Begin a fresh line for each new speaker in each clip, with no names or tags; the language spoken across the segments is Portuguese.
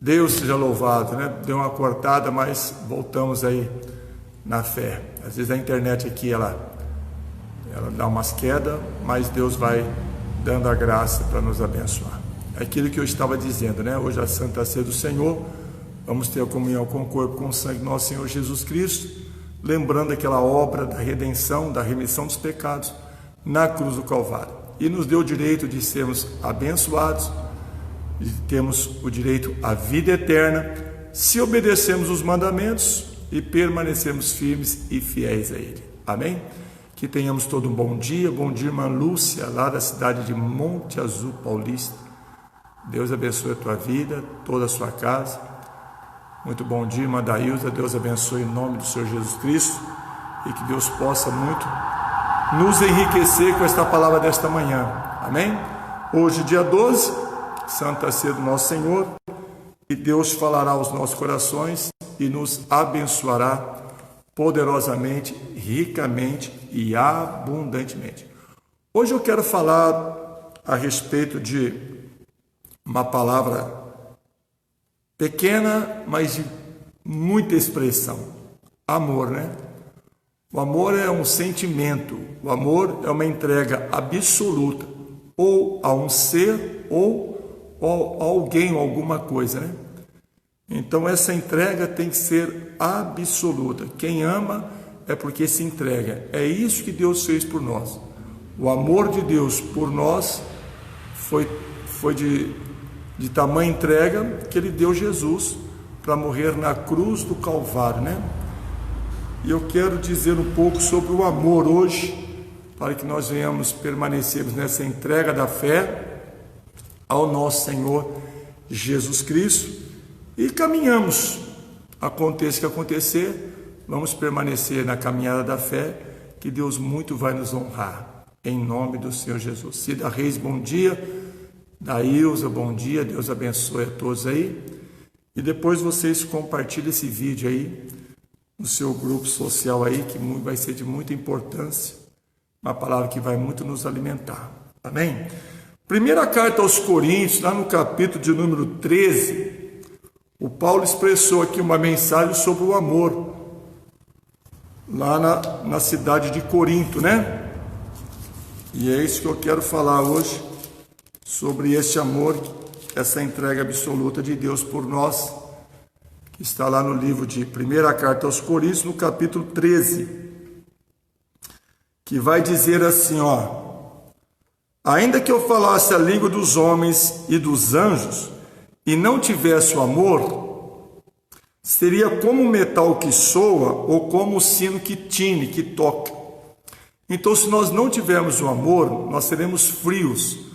Deus seja louvado, né? Deu uma cortada, mas voltamos aí na fé. Às vezes a internet aqui, ela dá umas quedas, mas Deus vai dando a graça para nos abençoar. É aquilo que eu estava dizendo, né? Hoje a Santa Ceia do Senhor, vamos ter a comunhão com o corpo, com o sangue do nosso Senhor Jesus Cristo, lembrando aquela obra da redenção, da remissão dos pecados na cruz do Calvário. E nos deu o direito de sermos abençoados, de termos o direito à vida eterna, se obedecermos os mandamentos e permanecermos firmes e fiéis a Ele. Amém? Que tenhamos todo um bom dia, irmã Lúcia, lá da cidade de Monte Azul Paulista. Deus abençoe a tua vida, toda a sua casa. Muito bom dia, irmã Dailza. Deus abençoe em nome do Senhor Jesus Cristo e que Deus possa muito nos enriquecer com esta palavra desta manhã. Amém? Hoje, dia 12, Santa Ceia do nosso Senhor, e Deus falará aos nossos corações e nos abençoará poderosamente, ricamente e abundantemente. Hoje eu quero falar a respeito de uma palavra pequena, mas de muita expressão. Amor, né? O amor é um sentimento, o amor é uma entrega absoluta, ou a um ser, ou a alguém, ou alguma coisa, né? Então essa entrega tem que ser absoluta. Quem ama é porque se entrega. É isso que Deus fez por nós. O amor de Deus por nós foi de tamanha entrega que Ele deu Jesus para morrer na cruz do Calvário, né? E eu quero dizer um pouco sobre o amor hoje, para que nós venhamos permanecermos nessa entrega da fé ao nosso Senhor Jesus Cristo e caminhamos, aconteça o que acontecer, vamos permanecer na caminhada da fé, que Deus muito vai nos honrar, em nome do Senhor Jesus. Cida Reis, bom dia. Dailza, bom dia. Deus abençoe a todos aí. E depois vocês compartilhem esse vídeo aí no seu grupo social aí, que vai ser de muita importância, uma palavra que vai muito nos alimentar. Amém? Primeira carta aos Coríntios, lá no capítulo de número 13, o Paulo expressou aqui uma mensagem sobre o amor, lá na cidade de Corinto, né? E é isso que eu quero falar hoje, sobre esse amor, essa entrega absoluta de Deus por nós, que está lá no livro de Primeira Carta aos Coríntios, no capítulo 13, que vai dizer assim, ó: ainda que eu falasse a língua dos homens e dos anjos, e não tivesse o amor, seria como o metal que soa, ou como o sino que tine, que toca. Então, se nós não tivermos o amor, nós seremos frios.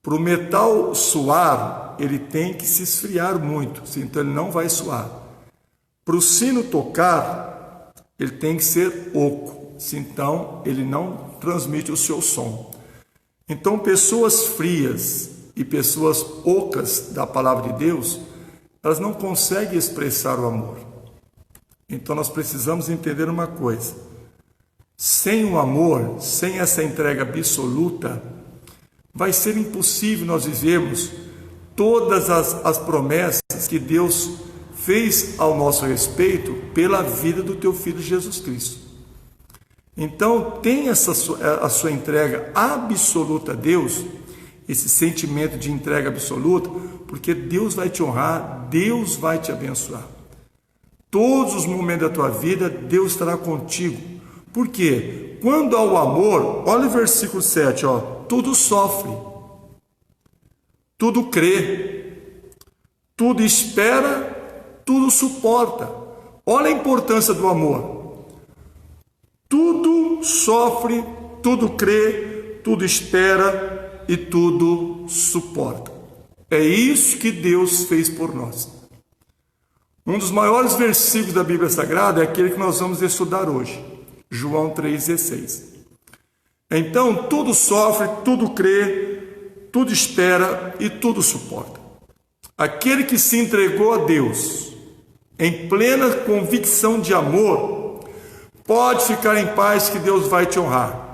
Para o metal suar, ele tem que se esfriar muito, então ele não vai suar. Para o sino tocar, ele tem que ser oco, então ele não transmite o seu som. Então, pessoas frias e pessoas ocas da palavra de Deus, elas não conseguem expressar o amor. Então, nós precisamos entender uma coisa: sem o amor, sem essa entrega absoluta, vai ser impossível nós vivermos todas as promessas que Deus fez ao nosso respeito pela vida do teu Filho Jesus Cristo. Então, tenha a sua entrega absoluta a Deus, esse sentimento de entrega absoluta, porque Deus vai te honrar, Deus vai te abençoar. Todos os momentos da tua vida, Deus estará contigo. Por quê? Quando há o amor, olha o versículo 7, ó: tudo sofre, tudo crê, tudo espera, tudo suporta. Olha a importância do amor. Tudo sofre, tudo crê, tudo espera e tudo suporta. É isso que Deus fez por nós. Um dos maiores versículos da Bíblia Sagrada é aquele que nós vamos estudar hoje, João 3,16. Então, tudo sofre, tudo crê, tudo espera e tudo suporta. Aquele que se entregou a Deus em plena convicção de amor, pode ficar em paz que Deus vai te honrar.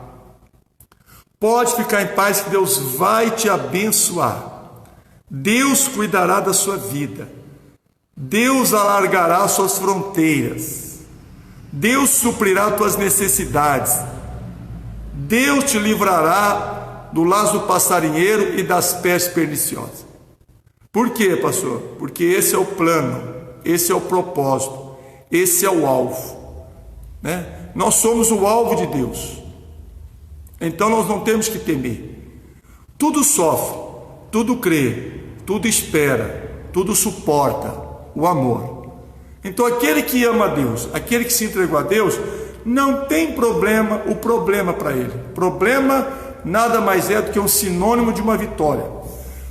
Pode ficar em paz que Deus vai te abençoar. Deus cuidará da sua vida. Deus alargará suas fronteiras, Deus suprirá tuas necessidades, Deus te livrará do laço do passarinheiro e das pestes perniciosas. Por quê, pastor? Porque esse é o plano, esse é o propósito, esse é o alvo, né? Nós somos o alvo de Deus, então nós não temos que temer. Tudo sofre, tudo crê, tudo espera, tudo suporta, o amor. Então aquele que ama a Deus, aquele que se entregou a Deus, não tem problema, o problema para ele. Problema nada mais é do que um sinônimo de uma vitória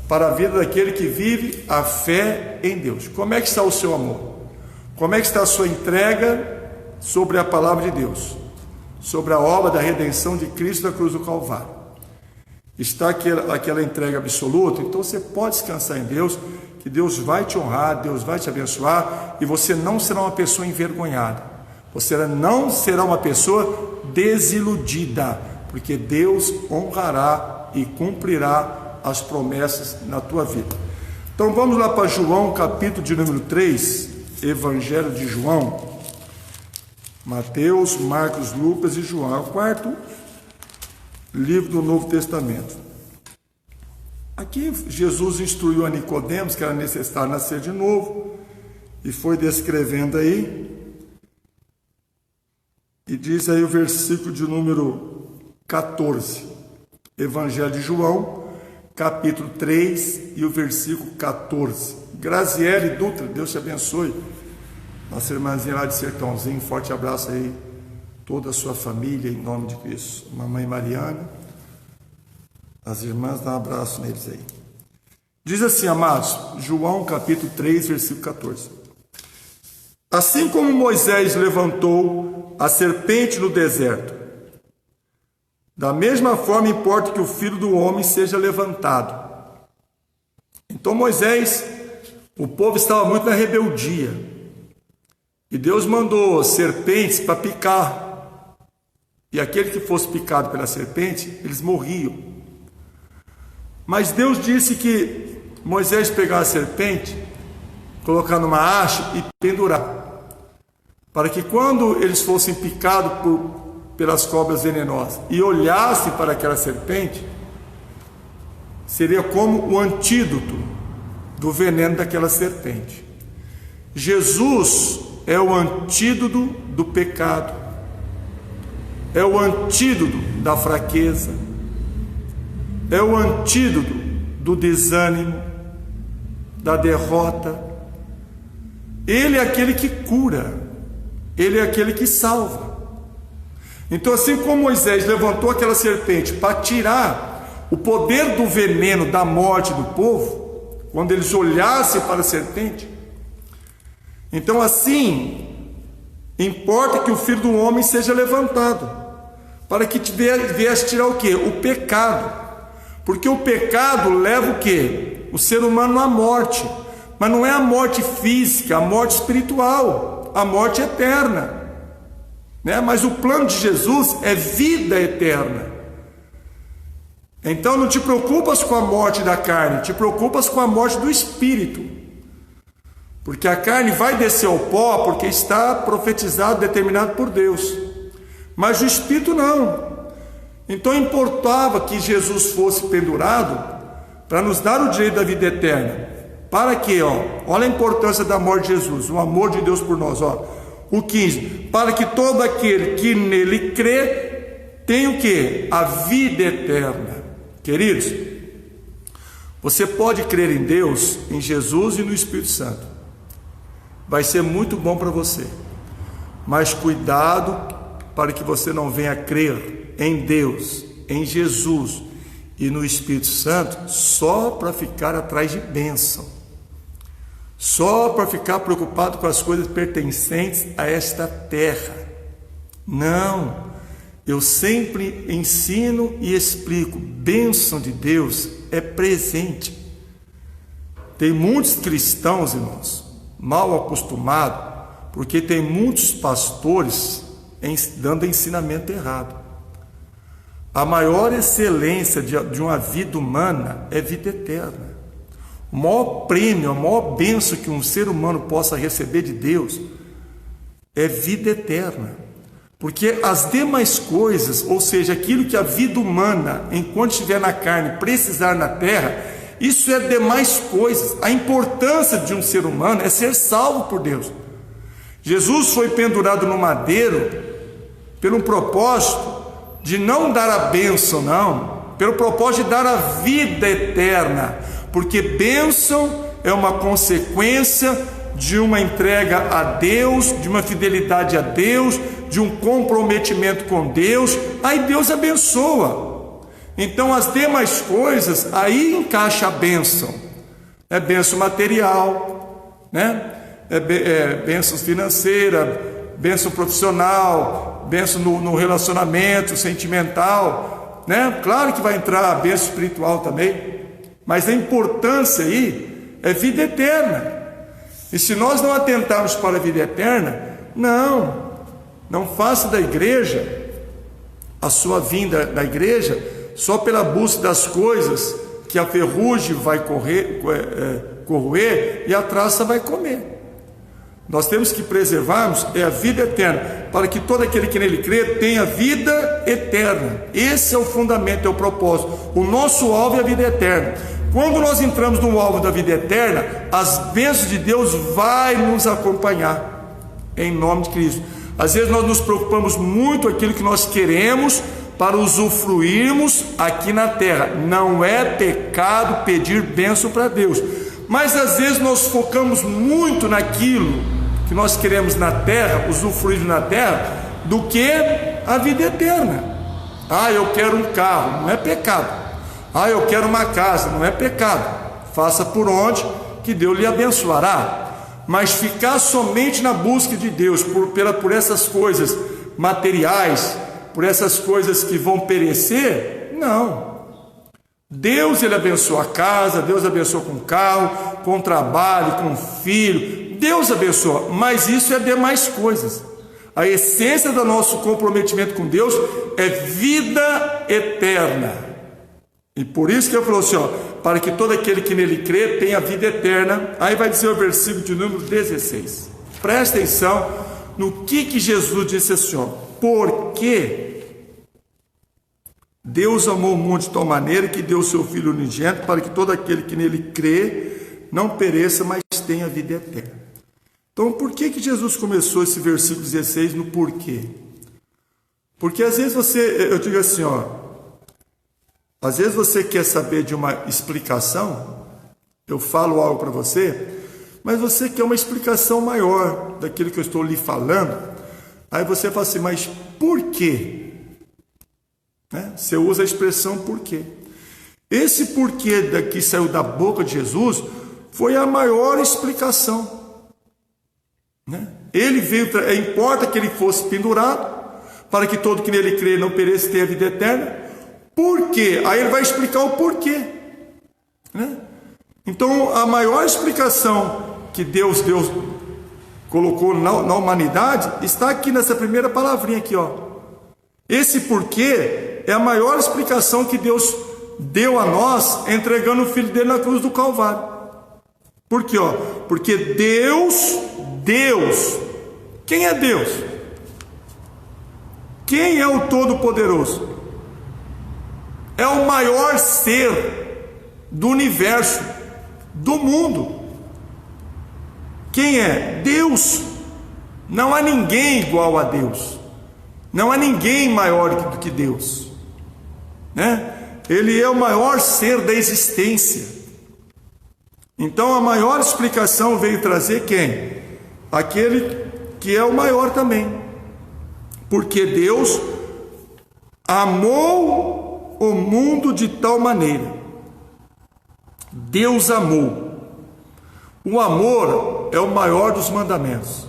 para a vida daquele que vive a fé em Deus. Como é que está o seu amor? Como é que está a sua entrega sobre a palavra de Deus? Sobre a obra da redenção de Cristo da cruz do Calvário? Está aquela entrega absoluta? Então você pode descansar em Deus, que Deus vai te honrar, Deus vai te abençoar, e você não será uma pessoa envergonhada, você não será uma pessoa desiludida, porque Deus honrará e cumprirá as promessas na tua vida. Então vamos lá para João, capítulo de número 3, Evangelho de João. Mateus, Marcos, Lucas e João, é o quarto livro do Novo Testamento. Aqui Jesus instruiu a Nicodemos que era necessário nascer de novo, e foi descrevendo aí, e diz aí o versículo de número 14, Evangelho de João, capítulo 3 e o versículo 14. Graziele Dutra, Deus te abençoe, nossa irmãzinha lá de Sertãozinho, forte abraço aí, toda a sua família, em nome de Cristo. Mamãe Mariana, as irmãs, dá um abraço neles aí. Diz assim, amados, João capítulo 3, versículo 14. Assim como Moisés levantou a serpente no deserto, da mesma forma importa que o Filho do Homem seja levantado. Então Moisés, o povo estava muito na rebeldia, e Deus mandou serpentes para picar, e aquele que fosse picado pela serpente, eles morriam. Mas Deus disse que Moisés pegar a serpente, colocar numa haste e pendurar, para que quando eles fossem picados pelas cobras venenosas e olhassem para aquela serpente, seria como o antídoto do veneno daquela serpente. Jesus é o antídoto do pecado, é o antídoto da fraqueza, é o antídoto do desânimo, da derrota. Ele é aquele que cura, ele é aquele que salva. Então, assim como Moisés levantou aquela serpente para tirar o poder do veneno, da morte do povo, quando eles olhassem para a serpente, então assim importa que o Filho do Homem seja levantado, para que viesse tirar o quê? O pecado. Porque o pecado leva o quê? O ser humano à morte. Mas não é a morte física, a morte espiritual, a morte eterna, né? Mas o plano de Jesus é vida eterna. Então não te preocupas com a morte da carne, te preocupas com a morte do espírito. Porque a carne vai descer ao pó, porque está profetizado, determinado por Deus. Mas o espírito não. Então importava que Jesus fosse pendurado para nos dar o direito da vida eterna. Para quê? Olha a importância da morte de Jesus, o amor de Deus por nós. O 15, para que todo aquele que nele crê tenha o quê? A vida eterna. Queridos, você pode crer em Deus, em Jesus e no Espírito Santo. Vai ser muito bom para você. Mas cuidado para que você não venha crer em Deus, em Jesus e no Espírito Santo só para ficar atrás de bênção, só para ficar preocupado com as coisas pertencentes a esta terra. Não, eu sempre ensino e explico, bênção de Deus é presente. Tem muitos cristãos, irmãos, mal acostumados, porque tem muitos pastores dando ensinamento errado. A maior excelência de uma vida humana é vida eterna. O maior prêmio, a maior bênção que um ser humano possa receber de Deus é vida eterna. Porque as demais coisas, ou seja, aquilo que a vida humana, enquanto estiver na carne, precisar na terra, isso é demais coisas. A importância de um ser humano é ser salvo por Deus. Jesus foi pendurado no madeiro pelo propósito de não dar a bênção, não, pelo propósito de dar a vida eterna, porque bênção é uma consequência de uma entrega a Deus, de uma fidelidade a Deus, de um comprometimento com Deus. Aí Deus abençoa. Então as demais coisas, aí encaixa a bênção. É bênção material, né? Bênção financeira, bênção profissional, bênção no relacionamento sentimental, né? Claro que vai entrar a bênção espiritual também, mas a importância aí é vida eterna. E se nós não atentarmos para a vida eterna, não faça da igreja, a sua vinda da igreja, só pela busca das coisas que a ferrugem vai corroer e a traça vai comer. Nós temos que preservarmos a vida eterna, para que todo aquele que nele crê tenha vida eterna. Esse é o fundamento, é o propósito. O nosso alvo é a vida eterna. Quando nós entramos no alvo da vida eterna, as bênçãos de Deus vai nos acompanhar, em nome de Cristo. Às vezes nós nos preocupamos muito com aquilo que nós queremos para usufruirmos aqui na terra. Não é pecado pedir bênção para Deus, mas às vezes nós focamos muito naquilo que nós queremos na terra, usufruir na terra, do que a vida eterna. Eu quero um carro, não é pecado. Eu quero uma casa, não é pecado. Faça por onde, que Deus lhe abençoará. Mas ficar somente na busca de Deus por essas coisas materiais, por essas coisas que vão perecer, não. Deus, ele abençoa a casa, Deus abençoa com carro, com trabalho, com filho, Deus abençoa, mas isso é demais coisas. A essência do nosso comprometimento com Deus é vida eterna. E por isso que eu falo assim, para que todo aquele que nele crê tenha vida eterna. Aí vai dizer o versículo de número 16. Presta atenção no que Jesus disse assim, porque Deus amou o mundo de tal maneira que deu o seu Filho unigênito, para que todo aquele que nele crê não pereça, mas tenha vida eterna. Então, por que Jesus começou esse versículo 16 no porquê? Porque às vezes eu digo assim, às vezes você quer saber de uma explicação, eu falo algo para você, mas você quer uma explicação maior daquilo que eu estou lhe falando. Aí você fala assim, mas por quê? Você usa a expressão porquê. Esse porquê que saiu da boca de Jesus foi a maior explicação. Ele veio, importa que ele fosse pendurado, para que todo que nele crê não pereça e tenha vida eterna. Por quê? Aí ele vai explicar o porquê. Então, a maior explicação que Deus colocou na humanidade está aqui nessa primeira palavrinha aqui, Esse porquê é a maior explicação que Deus deu a nós, entregando o Filho dele na cruz do Calvário. Por quê? Porque Deus, quem é Deus? Quem é o Todo-Poderoso? É o maior ser do universo, do mundo. Quem é? Deus. Não há ninguém igual a Deus. Não há ninguém maior do que Deus. Ele é o maior ser da existência. Então a maior explicação veio trazer quem? Aquele que é o maior também. Porque Deus amou o mundo de tal maneira. Deus amou. O amor é o maior dos mandamentos.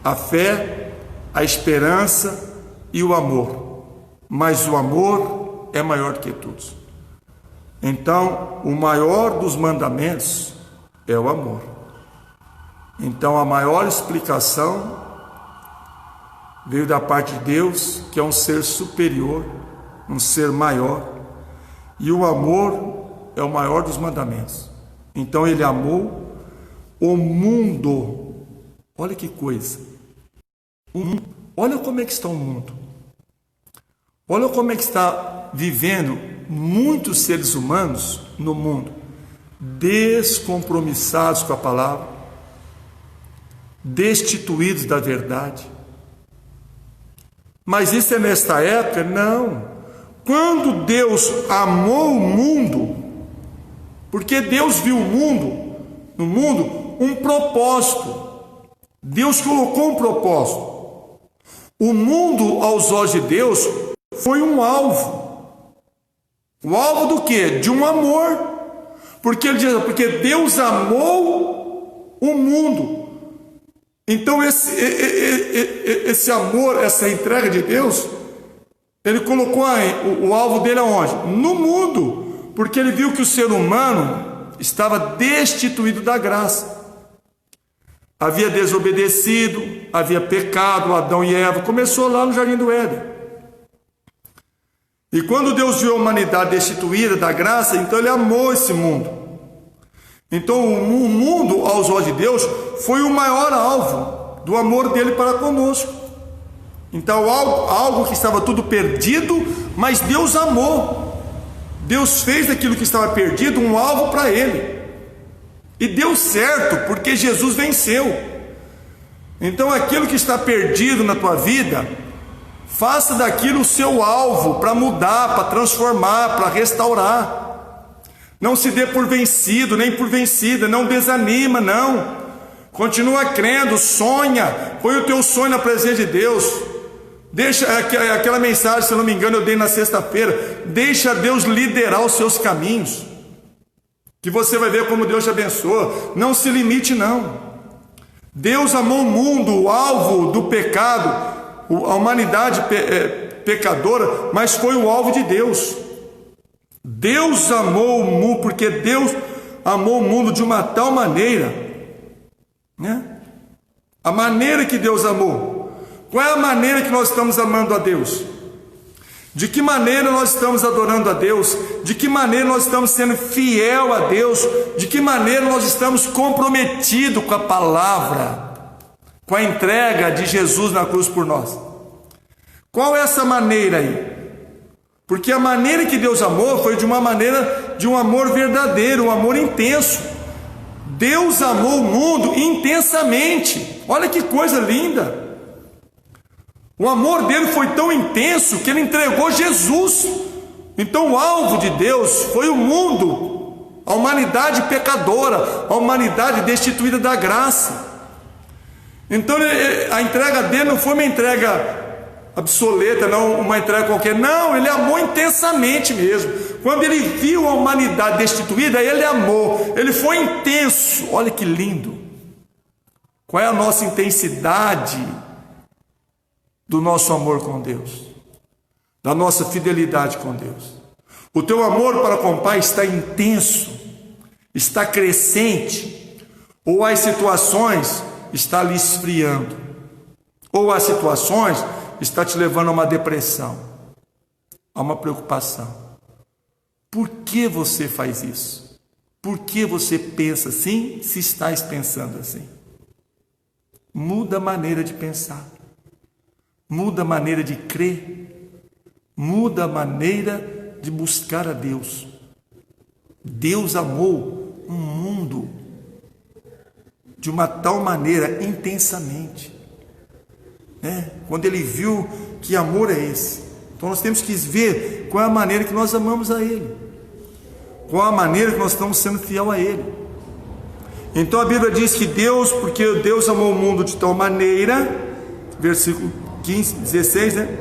A fé, a esperança e o amor. Mas o amor é maior do que todos. Então, o maior dos mandamentos é o amor. Então, a maior explicação veio da parte de Deus, que é um ser superior, um ser maior. E o amor é o maior dos mandamentos. Então ele amou o mundo. Olha que coisa. Olha como é que está o mundo. Olha como é que está vivendo muitos seres humanos no mundo, descompromissados com a palavra, destituídos da verdade. Mas isso é nesta época? Não. Quando Deus amou o mundo, porque Deus viu no mundo, um propósito. Deus colocou um propósito. O mundo, aos olhos de Deus, foi um alvo. O alvo do quê? De um amor. Porque ele diz, porque Deus amou o mundo. Então esse amor, essa entrega de Deus, ele colocou o alvo dele aonde? No mundo. Porque ele viu que o ser humano estava destituído da graça. Havia desobedecido, havia pecado, Adão e Eva. Começou lá no Jardim do Éden. E quando Deus viu a humanidade destituída da graça, então ele amou esse mundo. Então o mundo, aos olhos de Deus, foi o maior alvo do amor dele para conosco. Então algo que estava tudo perdido, mas Deus amou. Deus fez daquilo que estava perdido um alvo para ele. E deu certo, porque Jesus venceu. Então aquilo que está perdido na tua vida, faça daquilo o seu alvo para mudar, para transformar, para restaurar. Não se dê por vencido, nem por vencida, não desanima, não. Continua crendo, sonha, põe o teu sonho na presença de Deus. Deixa aquela mensagem, se eu não me engano, eu dei na sexta-feira. Deixa Deus liderar os seus caminhos, que você vai ver como Deus te abençoa. Não se limite, não. Deus amou o mundo, o alvo do pecado, a humanidade pecadora, mas foi o alvo de Deus. Deus amou o mundo, porque Deus amou o mundo de uma tal maneira, né? A maneira que Deus amou. Qual é a maneira que nós estamos amando a Deus? De que maneira nós estamos adorando a Deus? De que maneira nós estamos sendo fiel a Deus? De que maneira nós estamos comprometidos com a palavra, com a entrega de Jesus na cruz por nós? Qual é essa maneira aí? Porque a maneira que Deus amou foi de uma maneira de um amor verdadeiro, um amor intenso. Deus amou o mundo intensamente. Olha que coisa linda. O amor dele foi tão intenso que ele entregou Jesus. Então o alvo de Deus foi o mundo, a humanidade pecadora, a humanidade destituída da graça. Então a entrega dele não foi uma entrega obsoleta, não uma entrega qualquer. Não, ele amou intensamente mesmo. Quando ele viu a humanidade destituída, ele amou. Ele foi intenso. Olha que lindo. Qual é a nossa intensidade do nosso amor com Deus, da nossa fidelidade com Deus? O teu amor para com o Pai está intenso, está crescente, ou as situações está lhe esfriando, ou as situações está te levando a uma depressão, a uma preocupação. Por que você faz isso? Por que você pensa assim, se estás pensando assim? Muda a maneira de pensar. Muda a maneira de crer, muda a maneira de buscar a Deus. Deus amou um mundo de uma tal maneira intensamente, né? Quando ele viu que amor é esse, então nós temos que ver qual é a maneira que nós amamos a Ele, qual é a maneira que nós estamos sendo fiel a Ele. Então a Bíblia diz que Deus, porque Deus amou o mundo de tal maneira, versículo 15, 16, né?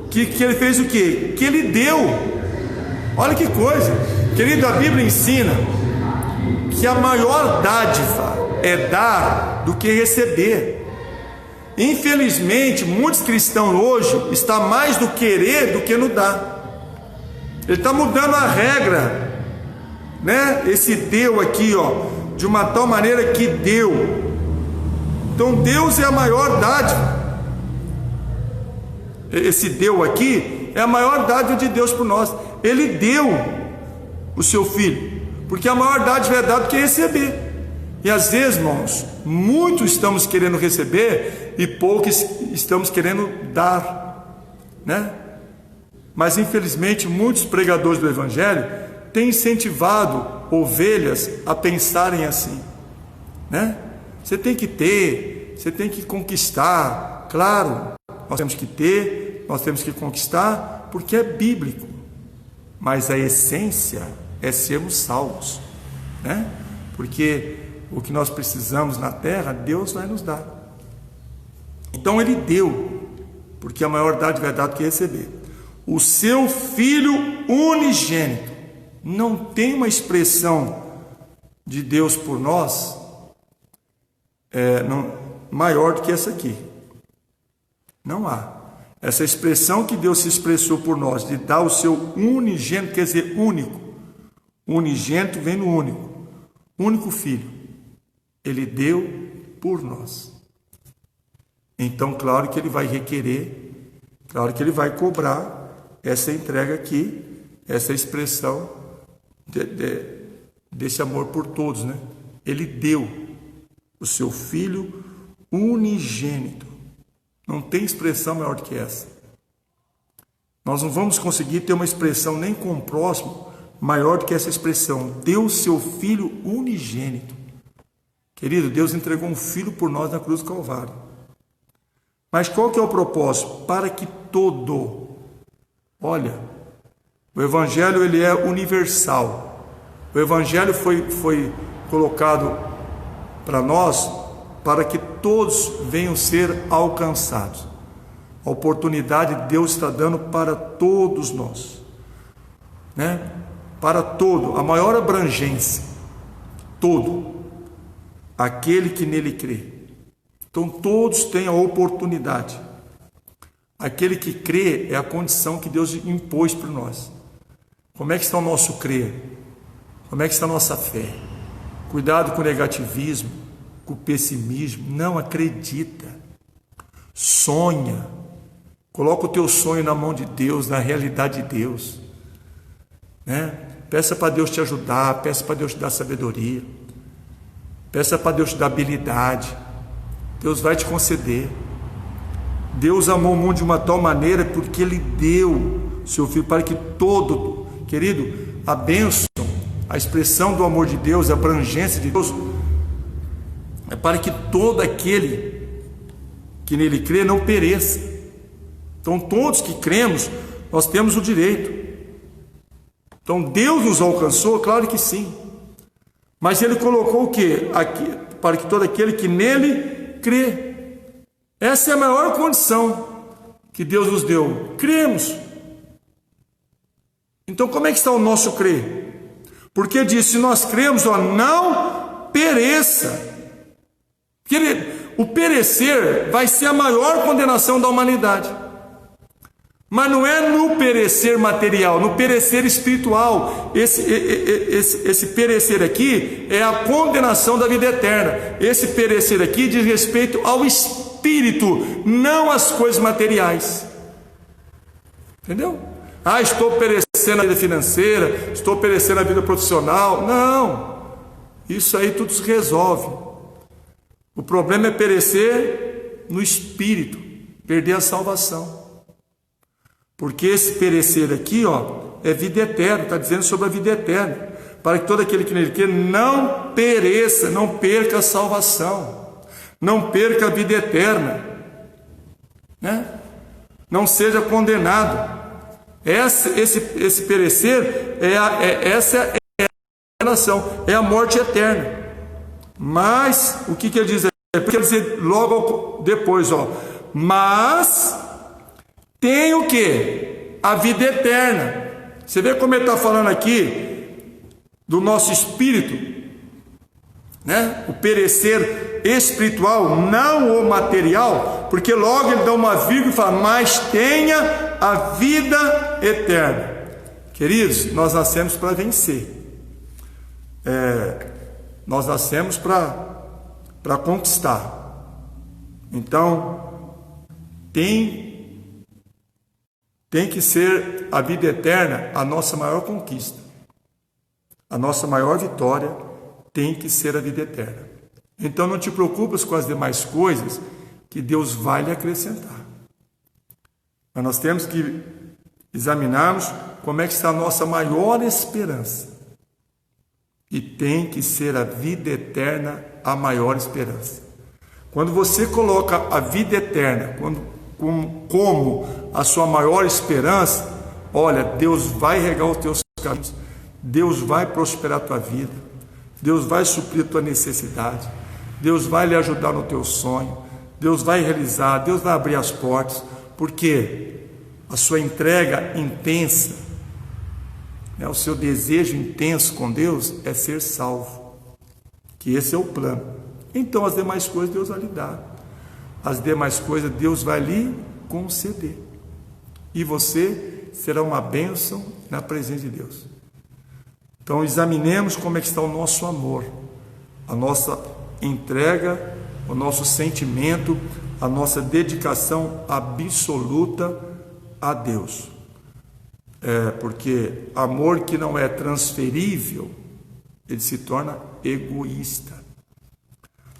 Que ele fez o quê? Que ele deu. Olha que coisa. Querido, a Bíblia ensina que a maior dádiva é dar do que receber. Infelizmente, muitos cristãos hoje estão mais no querer do que no dar. Ele está mudando a regra, né? Esse deu aqui, ó, de uma tal maneira que deu. Então Deus é a maior dádiva. Esse deu aqui é a maior dádiva de Deus por nós. Ele deu. o seu filho, porque a maior dádiva é dar do que receber. E às vezes, irmãos, muitos estamos querendo receber e poucos estamos querendo dar, né? Mas infelizmente muitos pregadores do Evangelho têm incentivado ovelhas a pensarem assim, né? Você tem que ter, você tem que conquistar. Claro, nós temos que ter, nós temos que conquistar, porque é bíblico. Mas a essência é sermos salvos, né? Porque o que nós precisamos na terra, Deus vai nos dar. Então Ele deu, porque a maior dádiva é dar do que receber. O seu Filho unigênito. Não tem uma expressão de Deus por nós maior do que essa aqui. Não há. Essa expressão que Deus se expressou por nós, de dar o seu unigênito, quer dizer único. Unigênito vem no único. Único Filho. Ele deu por nós. Então, claro que Ele vai requerer, claro que Ele vai cobrar essa entrega aqui, essa expressão desse amor por todos, né? Ele deu o seu Filho unigênito. Não tem expressão maior do que essa. Nós não vamos conseguir ter uma expressão nem com o próximo maior do que essa expressão. Deu o seu Filho unigênito. Querido, Deus entregou um Filho por nós na cruz do Calvário. Mas qual que é o propósito? Para que todo... Olha, o Evangelho ele é universal. O Evangelho foi colocado para nós para que todos venham ser alcançados. A oportunidade Deus está dando para todos nós, né? Para todo, a maior abrangência, todo, aquele que nele crê. Então todos têm a oportunidade. Aquele que crê é a condição que Deus impôs para nós. Como é que está o nosso crer? Como é que está a nossa fé? Cuidado com o negativismo, com o pessimismo. Não, acredita. Sonha. Coloca o teu sonho na mão de Deus, na realidade de Deus, né? Peça para Deus te ajudar, peça para Deus te dar sabedoria, peça para Deus te dar habilidade. Deus vai te conceder. Deus amou o mundo de uma tal maneira porque Ele deu seu Filho para que todo, querido, a bênção, a expressão do amor de Deus, a abrangência de Deus, é para que todo aquele que nele crê não pereça. Então todos que cremos, nós temos o direito. Então Deus nos alcançou? Claro que sim. Mas Ele colocou o quê? Aqui, para que todo aquele que nele crê. Essa é a maior condição que Deus nos deu. Cremos. Então como é que está o nosso crer? Porque diz, se nós cremos, não pereça. Porque o perecer vai ser a maior condenação da humanidade. Mas não é no perecer material, no perecer espiritual. Esse perecer aqui é a condenação da vida eterna. Esse perecer aqui diz respeito ao espírito, não às coisas materiais. Entendeu? Ah, estou perecendo na vida financeira, estou perecendo na vida profissional. Não, isso aí tudo se resolve. O problema é perecer no espírito, perder a salvação. Porque esse perecer aqui, é vida eterna, está dizendo sobre a vida eterna, para que todo aquele que nele crê não pereça, não perca a salvação, não perca a vida eterna, né? Não seja condenado. Esse perecer essa é a condenação, é a morte eterna. Mas o que ele diz? Quer dizer logo depois, mas tem o que? A vida eterna. Você vê como ele está falando aqui do nosso espírito, né? O perecer espiritual, não o material, porque logo ele dá uma vírgula e fala, mas tenha a vida eterna. Queridos, nós nascemos para vencer. Nós nascemos para conquistar. Então, tem que ser a vida eterna a nossa maior conquista. a nossa maior vitória tem que ser a vida eterna. Então não te preocupes com as demais coisas que Deus vai lhe acrescentar. Mas nós temos que examinarmos como é que está a nossa maior esperança. E tem que ser a vida eterna a maior esperança. Quando você coloca a vida eterna como a sua maior esperança, olha, Deus vai regar os teus caminhos, Deus vai prosperar a tua vida, Deus vai suprir a tua necessidade, Deus vai lhe ajudar no teu sonho, Deus vai realizar, Deus vai abrir as portas, porque a sua entrega intensa, o seu desejo intenso com Deus é ser salvo, que esse é o plano. Então as demais coisas Deus vai lhe dar, as demais coisas Deus vai lhe conceder, e você será uma bênção na presença de Deus. Então examinemos como é que está o nosso amor, a nossa entrega, o nosso sentimento, a nossa dedicação absoluta a Deus. Porque amor que não é transferível, ele se torna egoísta.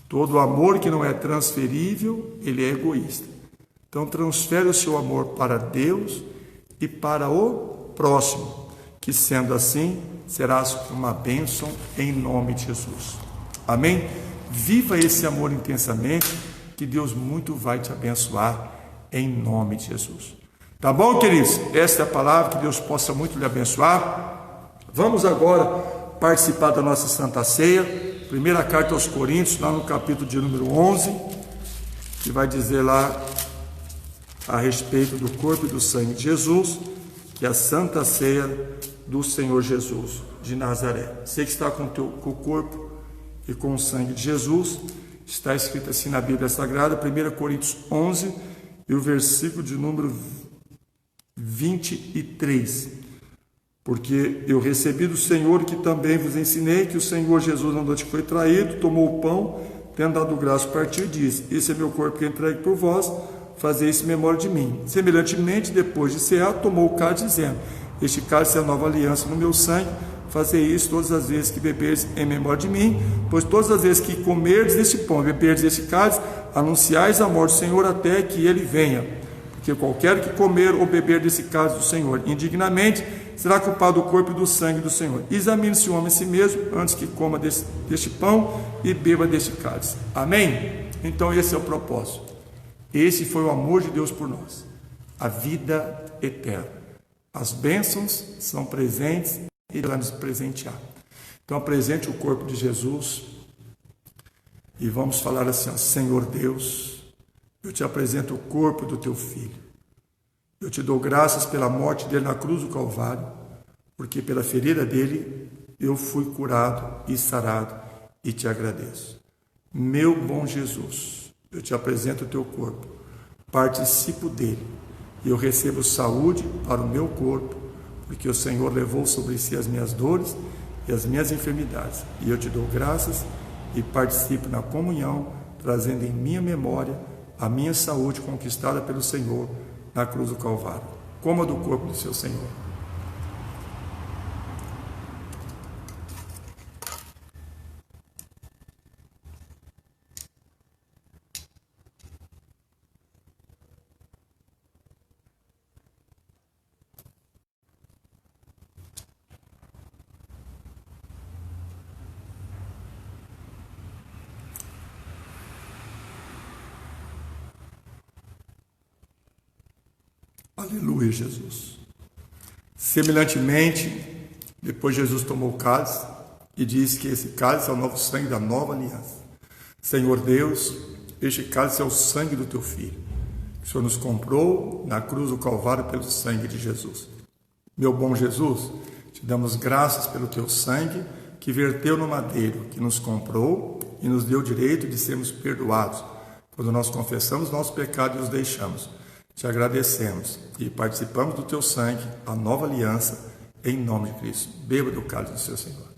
Todo amor que não é transferível, ele é egoísta. Então transfere o seu amor para Deus e para o próximo, que sendo assim, serás uma bênção em nome de Jesus. Amém? Viva esse amor intensamente, que Deus muito vai te abençoar em nome de Jesus. Tá bom, queridos? Esta é a palavra, que Deus possa muito lhe abençoar. Vamos agora participar da nossa Santa Ceia. Primeira carta aos Coríntios, lá no capítulo de número 11, que vai dizer lá a respeito do corpo e do sangue de Jesus, que é a Santa Ceia do Senhor Jesus de Nazaré. Você que está com o corpo e com o sangue de Jesus, está escrito assim na Bíblia Sagrada, 1 Coríntios 11, e o versículo de número 23. Porque eu recebi do Senhor que também vos ensinei, que o Senhor Jesus, na noite que foi traído, tomou o pão, tendo dado graça, partiu e disse: esse é meu corpo que é entregue por vós, fazei isso em memória de mim. Semelhantemente, depois de cear, tomou o cálice, dizendo: este cálice é a nova aliança no meu sangue, fazei isso todas as vezes que beberdes em memória de mim, pois todas as vezes que comerdes deste pão e beberdes deste cálice, anunciais a morte do Senhor até que ele venha. Porque qualquer que comer ou beber desse cálice do Senhor indignamente, será culpado do corpo e do sangue do Senhor. Examine-se o homem a si mesmo, antes que coma deste pão e beba deste cálice. Amém? Então esse é o propósito. Esse foi o amor de Deus por nós. A vida eterna. As bênçãos são presentes e Ele vai nos presentear. Então apresente o corpo de Jesus e vamos falar assim: ó, Senhor Deus, eu te apresento o corpo do teu Filho. Eu te dou graças pela morte dele na cruz do Calvário, porque pela ferida dele eu fui curado e sarado, e te agradeço. Meu bom Jesus, eu te apresento o teu corpo, participo dele, e eu recebo saúde para o meu corpo, porque o Senhor levou sobre si as minhas dores e as minhas enfermidades, e eu te dou graças e participo na comunhão, trazendo em minha memória a minha saúde conquistada pelo Senhor na cruz do Calvário. Coma do corpo do seu Senhor. Aleluia, Jesus. Semelhantemente, depois Jesus tomou o cálice e disse que esse cálice é o novo sangue da nova aliança. Senhor Deus, este cálice é o sangue do teu Filho, que o Senhor nos comprou na cruz do Calvário pelo sangue de Jesus. Meu bom Jesus, te damos graças pelo teu sangue que verteu no madeiro, que nos comprou e nos deu o direito de sermos perdoados quando nós confessamos nosso pecado e os deixamos. Te agradecemos e participamos do teu sangue, a nova aliança, em nome de Cristo. Beba do cálice do seu Senhor.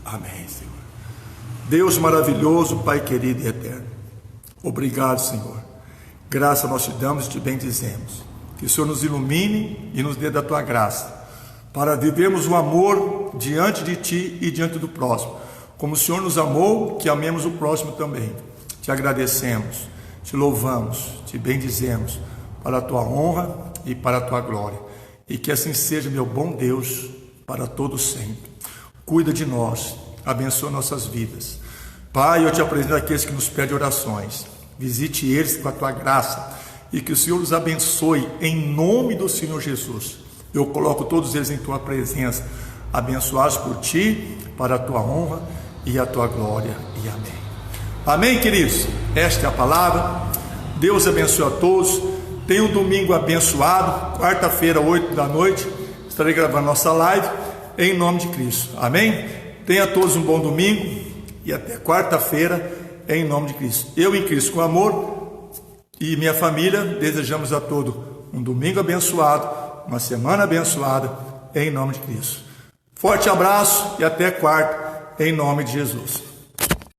Amém, Senhor. Deus maravilhoso, Pai querido e eterno. Obrigado, Senhor. Graça nós te damos e te bendizemos. Que o Senhor nos ilumine e nos dê da tua graça, para vivermos o amor diante de ti e diante do próximo. Como o Senhor nos amou, que amemos o próximo também. Te agradecemos, te louvamos, te bendizemos, para a tua honra e para a tua glória. E que assim seja, meu bom Deus, para todo sempre. Cuida de nós, abençoa nossas vidas. Pai, eu te apresento aqueles que nos pedem orações. Visite eles com a tua graça e que o Senhor os abençoe em nome do Senhor Jesus. Eu coloco todos eles em tua presença, abençoados por ti, para a tua honra e a tua glória. E amém. Amém, queridos? Esta é a palavra. Deus abençoe a todos. Tenha um domingo abençoado. Quarta-feira, 8 da noite, estarei gravando nossa live em nome de Cristo. Amém? Tenha todos um bom domingo e até quarta-feira em nome de Cristo. Eu em Cristo com amor e minha família desejamos a todos um domingo abençoado, uma semana abençoada em nome de Cristo. Forte abraço e até quarta em nome de Jesus.